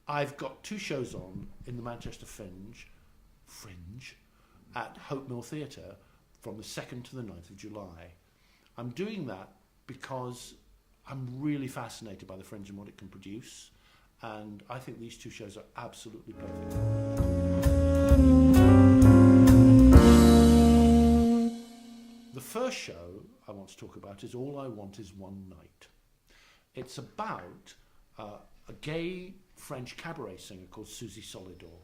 I've got 2 shows on in the Manchester Fringe, at Hope Mill Theatre from the 2nd to the 9th of July. I'm doing that because I'm really fascinated by the Fringe and what it can produce, and I think these 2 shows are absolutely perfect. The first show I want to talk about is All I Want Is One Night. It's about a gay French cabaret singer called Suzy Solidor,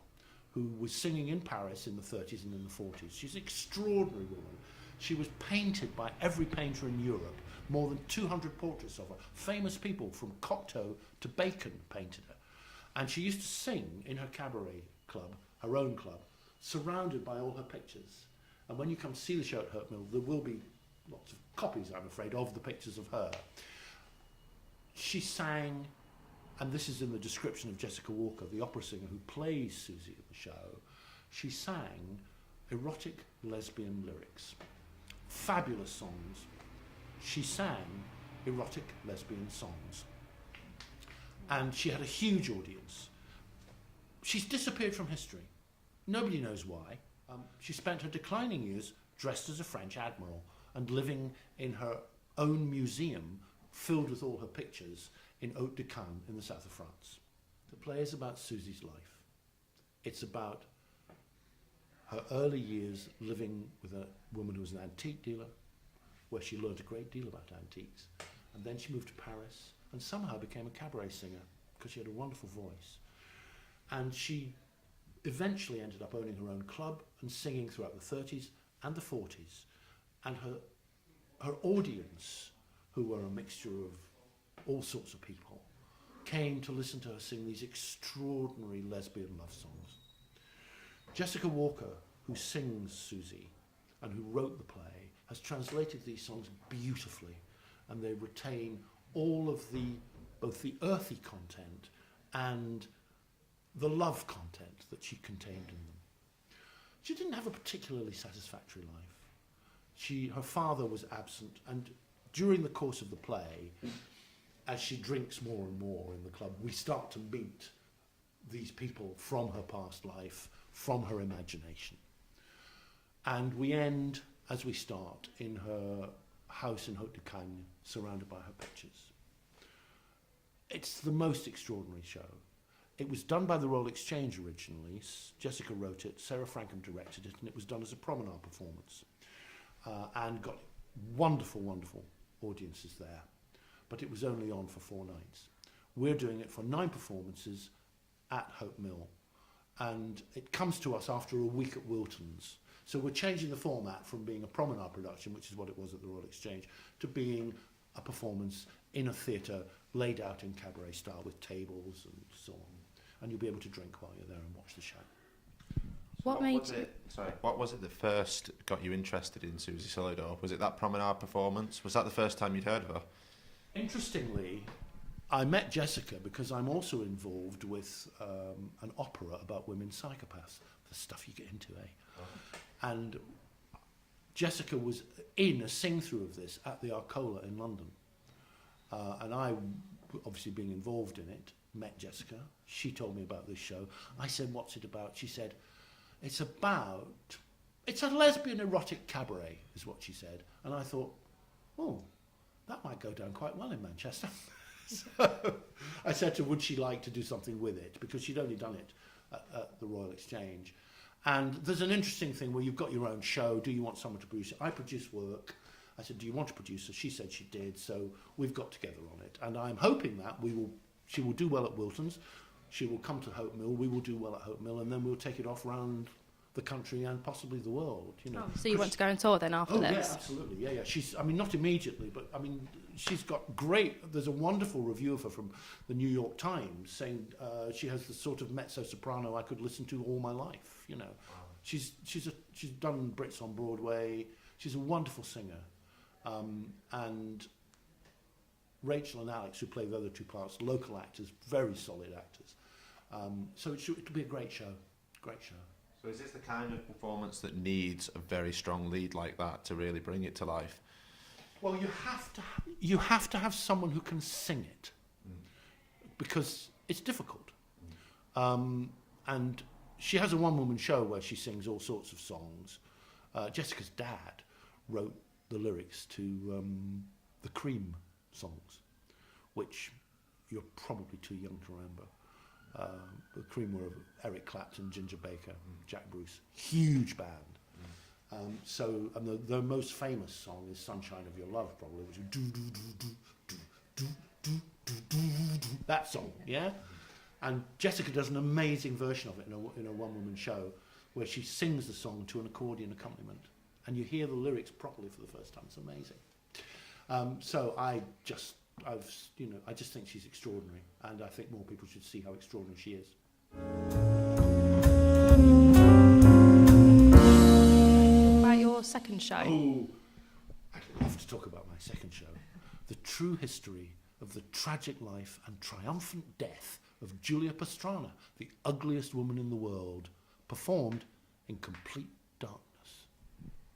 who was singing in Paris in the 30s and in the 40s. She's an extraordinary woman. She was painted by every painter in Europe. More than 200 portraits of her. Famous people from Cocteau to Bacon painted her. And she used to sing in her cabaret club, her own club, surrounded by all her pictures. And when you come to see the show at Hope Mill, there will be lots of copies, I'm afraid, of the pictures of her. She sang, and this is in the description of Jessica Walker, the opera singer who plays Suzy in the show, she sang erotic lesbian lyrics. Fabulous songs. She sang erotic lesbian songs. And she had a huge audience. She's disappeared from history. Nobody knows why. She spent her declining years dressed as a French admiral and living in her own museum filled with all her pictures in Haute de Cannes in the south of France. The play is about Suzy's life. It's about her early years living with a woman who was an antique dealer, where she learned a great deal about antiques. And then she moved to Paris and somehow became a cabaret singer because she had a wonderful voice. And she eventually ended up owning her own club and singing throughout the 30s and the 40s. And her audience, who were a mixture of all sorts of people, came to listen to her sing these extraordinary lesbian love songs. Jessica Walker, who sings Suzy and who wrote the play, has translated these songs beautifully, and they retain all of both the earthy content and the love content that she contained in them. She didn't have a particularly satisfactory life. Her father was absent, and during the course of the play, as she drinks more and more in the club, we start to meet these people from her past life, from her imagination. And we end, as we start, in her house in Haute de Cannes, surrounded by her pictures. It's the most extraordinary show. It was done by the Royal Exchange originally. Jessica wrote it, Sarah Frankham directed it, and it was done as a promenade performance and got wonderful, wonderful audiences there. But it was only on for 4 nights. We're doing it for 9 performances at Hope Mill, and it comes to us after a week at Wilton's. So we're changing the format from being a promenade production, which is what it was at the Royal Exchange, to being a performance in a theatre laid out in cabaret style with tables and so on. And you'll be able to drink while you're there and watch the show. What was it that first got you interested in Suzy Solidor? Was it that promenade performance? Was that the first time you'd heard of her? Interestingly, I met Jessica because I'm also involved with an opera about women psychopaths. The stuff you get into, eh? Oh. And Jessica was in a sing-through of this at the Arcola in London. And I, obviously being involved in it, met Jessica. She told me about this show. I said, what's it about? She said, it's a lesbian erotic cabaret, is what she said. And I thought, oh, that might go down quite well in Manchester. So I said to her, would she like to do something with it? Because she'd only done it at the Royal Exchange. And there's an interesting thing where you've got your own show. Do you want someone to produce it? I produce work. I said, do you want to produce it? She said she did. So we've got together on it. And I'm hoping that she will do well at Wilton's. She will come to Hope Mill. We will do well at Hope Mill. And then we'll take it off round the country and possibly the world. You know. Oh, so you want to go and tour then after this? Oh, yeah, absolutely. Yeah, yeah. She's, I mean, not immediately, but I mean, she's got great, there's a wonderful review of her from the New York Times saying she has the sort of mezzo-soprano I could listen to all my life, you know. Wow. She's done Brits on Broadway. She's a wonderful singer. And Rachel and Alex, who play the other 2 parts, local actors, very solid actors. So it'll be a great show, great show. So is this the kind of performance that needs a very strong lead like that to really bring it to life? Well, you have to have someone who can sing it, because it's difficult. And she has a one-woman show where she sings all sorts of songs. Jessica's dad wrote the lyrics to the Cream songs, which you're probably too young to remember. The Cream were of Eric Clapton, Ginger Baker, Jack Bruce. Huge band. And the most famous song is Sunshine of Your Love, probably, which is do do do do do do do do do do. That song, yeah? And Jessica does an amazing version of it in a one-woman show where she sings the song to an accordion accompaniment. And you hear the lyrics properly for the first time. It's amazing. So I just think she's extraordinary. And I think more people should see how extraordinary she is. About your second show? Oh, I'd love to talk about my second show. The true history of the tragic life and triumphant death of Julia Pastrana, the ugliest woman in the world, performed in complete darkness.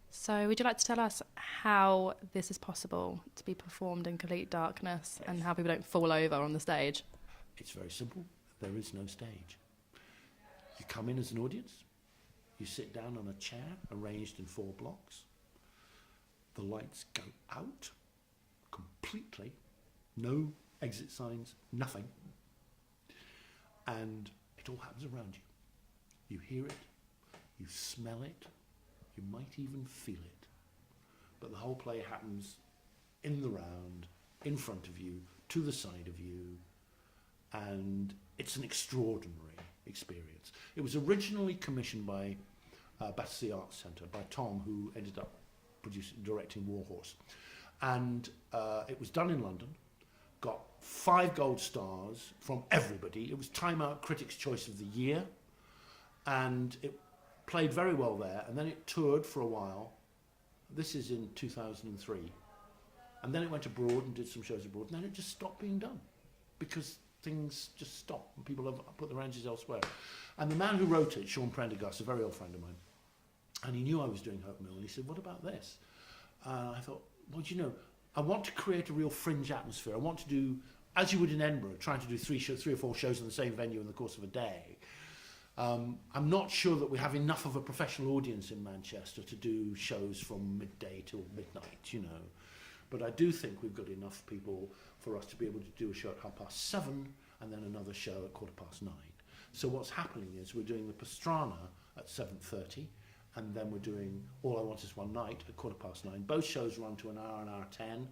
So would you like to tell us how this is possible to be performed in complete darkness? Yes. And how people don't fall over on the stage? It's very simple. There is no stage. You come in as an audience. You sit down on a chair arranged in 4 blocks. The lights go out completely. No exit signs, nothing. And it all happens around you. You hear it, you smell it, you might even feel it. But the whole play happens in the round, in front of you, to the side of you, and it's an extraordinary experience. It was originally commissioned by Battersea Arts Centre, by Tom, who ended up directing Warhorse. And it was done in London, got 5 gold stars from everybody. It was Time Out Critics' Choice of the Year, and it played very well there, and then it toured for a while. This is in 2003. And then it went abroad and did some shows abroad, and then it just stopped being done because things just stopped and people have put their energies elsewhere. And the man who wrote it, Sean Prendergast, a very old friend of mine, and he knew I was doing Hope Mill, and he said, what about this? I thought, well, I want to create a real Fringe atmosphere. I want to do, as you would in Edinburgh, trying to do 3 or 4 shows in the same venue in the course of a day. I'm not sure that we have enough of a professional audience in Manchester to do shows from midday till midnight, But I do think we've got enough people for us to be able to do a show at 7:30 and then another show at 9:15. So what's happening is we're doing the Pastrana at 7:30, and then we're doing All I Want Is One Night at 9:15. Both shows run to an hour 10,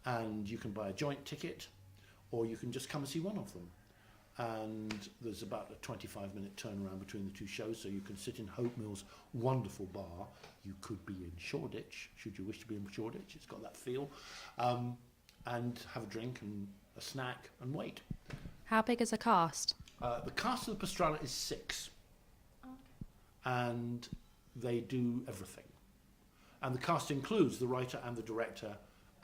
and you can buy a joint ticket, or you can just come and see one of them. And there's about a 25-minute turnaround between the 2 shows, so you can sit in Hope Mill's wonderful bar. You could be in Shoreditch, should you wish to be in Shoreditch. It's got that feel. And have a drink and a snack and wait. How big is the cast? The cast of the Pastrana is 6. Okay. And they do everything. And the cast includes the writer and the director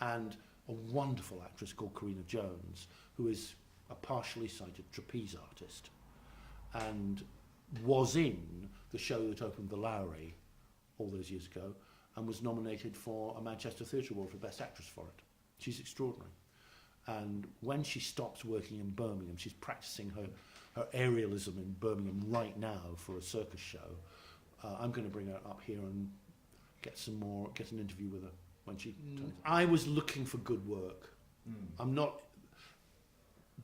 and a wonderful actress called Karina Jones, who is a partially sighted trapeze artist and was in the show that opened the Lowry all those years ago and was nominated for a Manchester Theatre Award for Best Actress for it. She's extraordinary. And when she stops working in Birmingham, she's practicing her aerialism in Birmingham right now for a circus show. I'm going to bring her up here and get an interview with her when she turns. I was looking for good work. I'm not.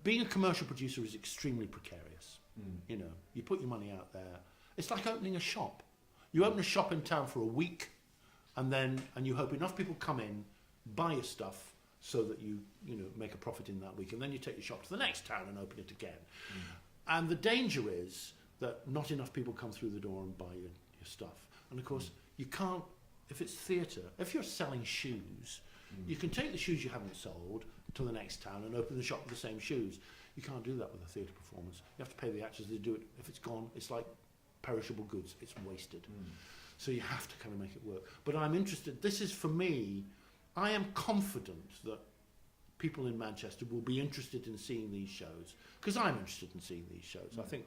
Being a commercial producer is extremely precarious. You put your money out there. It's like opening a shop. You open a shop in town for a week, and you hope enough people come in, buy your stuff, so that you make a profit in that week, and then you take your shop to the next town and open it again. And the danger is that not enough people come through the door and buy your stuff. And of course, you can't. If it's theatre, if you're selling shoes, you can take the shoes you haven't sold to the next town and open the shop with the same shoes. You can't do that with a theatre performance. You have to pay the actors to do it. If it's gone, it's like perishable goods. It's wasted. So you have to kind of make it work. But I'm interested. This is, for me, I am confident that people in Manchester will be interested in seeing these shows, because I'm interested in seeing these shows. I think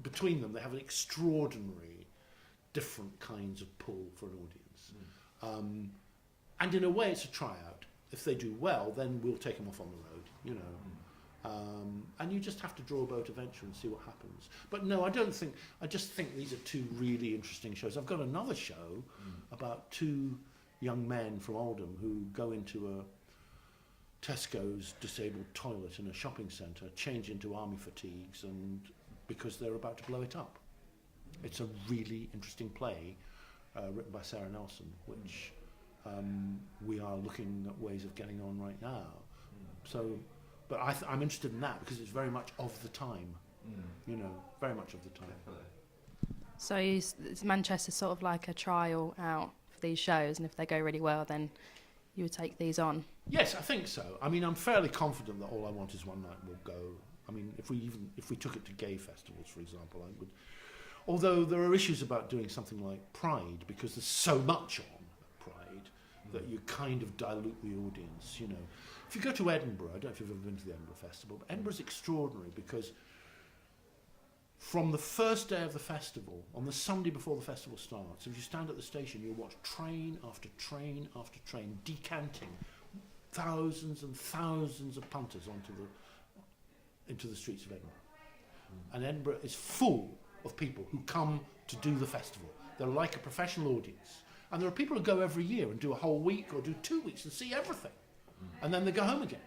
between them, they have an extraordinary different kinds of pull for an audience. And in a way, it's a tryout. If they do well, then we'll take them off on the road, And you just have to draw a boat eventually and see what happens. But no, I don't think, I just think these are two really interesting shows. I've got another show about two young men from Oldham who go into a Tesco's disabled toilet in a shopping centre, change into army fatigues, and because they're about to blow it up. It's a really interesting play written by Sarah Nelson, which we are looking at ways of getting on right now. So, but I'm interested in that because it's very much of the time, you know, very much of the time. So is Manchester sort of like a trial out for these shows, and if they go really well, then you would take these on? Yes, I think so. I mean, I'm fairly confident that All I Want Is One Night will go. I mean, if we took it to gay festivals, for example, I would. Although there are issues about doing something like Pride, because there's so much on Pride that you kind of dilute the audience, you know. If you go to Edinburgh, I don't know if you've ever been to the Edinburgh Festival, but Edinburgh's extraordinary because from the first day of the festival, on the Sunday before the festival starts, if you stand at the station, you'll watch train after train after train decanting thousands and thousands of punters into the streets of Edinburgh. And Edinburgh is full of people who come to do the festival. They're like a professional audience. And there are people who go every year and do a whole week or do 2 weeks and see everything. And then they go home again.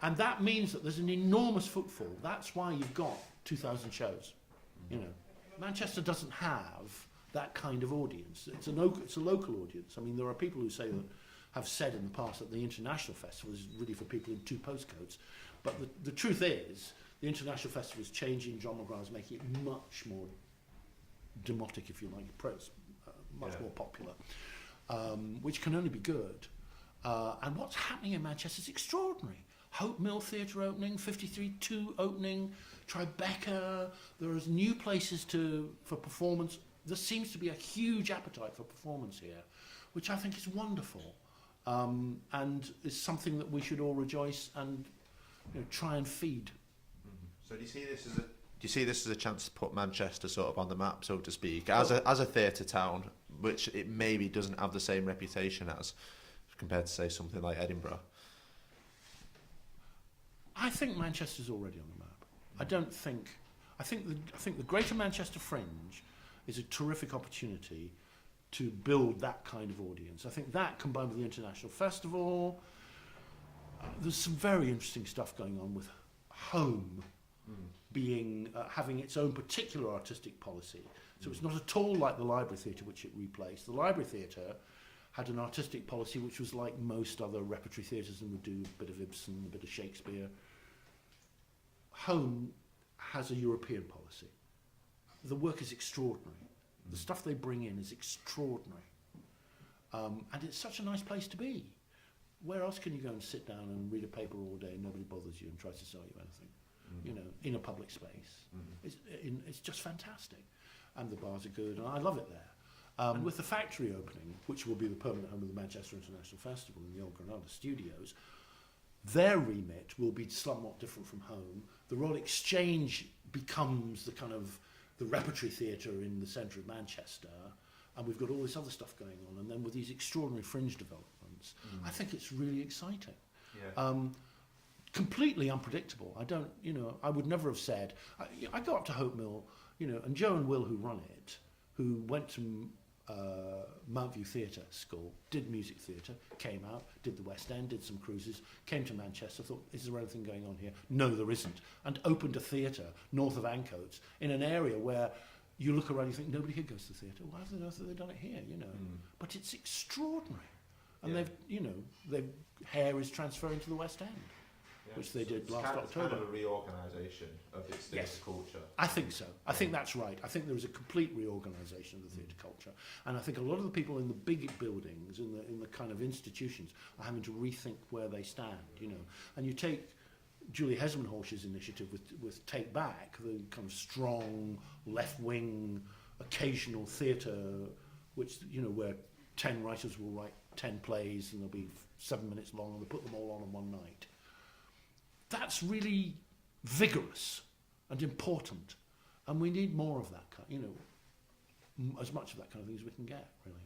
And that means that there's an enormous footfall. That's why you've got 2,000 shows. You know, Manchester doesn't have that kind of audience. It's a local audience. I mean, there are people who say that, have said in the past that the international festival is really for people in 2 postcodes. But the truth is, the international festival is changing. John McGrath is making it much more demotic, if you like, much more popular, which can only be good. And what's happening in Manchester is extraordinary. Hope Mill Theatre opening, 53-2 opening, Tribeca. There is new places for performance. There seems to be a huge appetite for performance here, which I think is wonderful, and is something that we should all rejoice and try and feed. So do you see this as a chance to put Manchester sort of on the map, so to speak, as a theatre town, which it maybe doesn't have the same reputation as compared to, say, something like Edinburgh? I think Manchester's already on the map. I think the Greater Manchester Fringe is a terrific opportunity to build that kind of audience. I think that, combined with the International Festival, there's some very interesting stuff going on with Home being having its own particular artistic policy. So it's not at all like the Library Theatre, which it replaced. The Library Theatre had an artistic policy which was like most other repertory theatres and would do a bit of Ibsen, a bit of Shakespeare. Home has a European policy. The work is extraordinary. The stuff they bring in is extraordinary. And it's such a nice place to be. Where else can you go and sit down and read a paper all day and nobody bothers you and tries to sell you anything? You know, in a public space. It's just fantastic. And the bars are good, and I love it there. And with the factory opening, which will be the permanent home of the Manchester International Festival in the Old Granada Studios, their remit will be somewhat different from Home. The Royal Exchange becomes the kind of the repertory theatre in the centre of Manchester, and we've got all this other stuff going on, and then with these extraordinary Fringe developments, I think it's really exciting. Yeah. Completely unpredictable. I would never have said, I go up to Hope Mill, and Joe and Will, who run it, who went to Mountview Theatre School, did music theatre, came out, did the West End, did some cruises, came to Manchester, thought, is there anything going on here? No, there isn't. And opened a theatre north of Ancoats in an area where you look around and you think, nobody here goes to the theatre. Why have they done it here, But it's extraordinary. And their hair is transferring to the West End. Which they did last October. It's kind of a reorganisation of its theatre culture. I think so. I think that's right. I think there is a complete reorganisation of the theatre culture. And I think a lot of the people in the big buildings, in the kind of institutions, are having to rethink where they stand, And you take Julie Hesmanhorsch's initiative with Take Back, the kind of strong, left-wing, occasional theatre, which, where 10 writers will write 10 plays and they'll be 7 minutes long and they put them all on in one night. That's really vigorous and important, and we need more of that kind, as much of that kind of thing as we can get, really.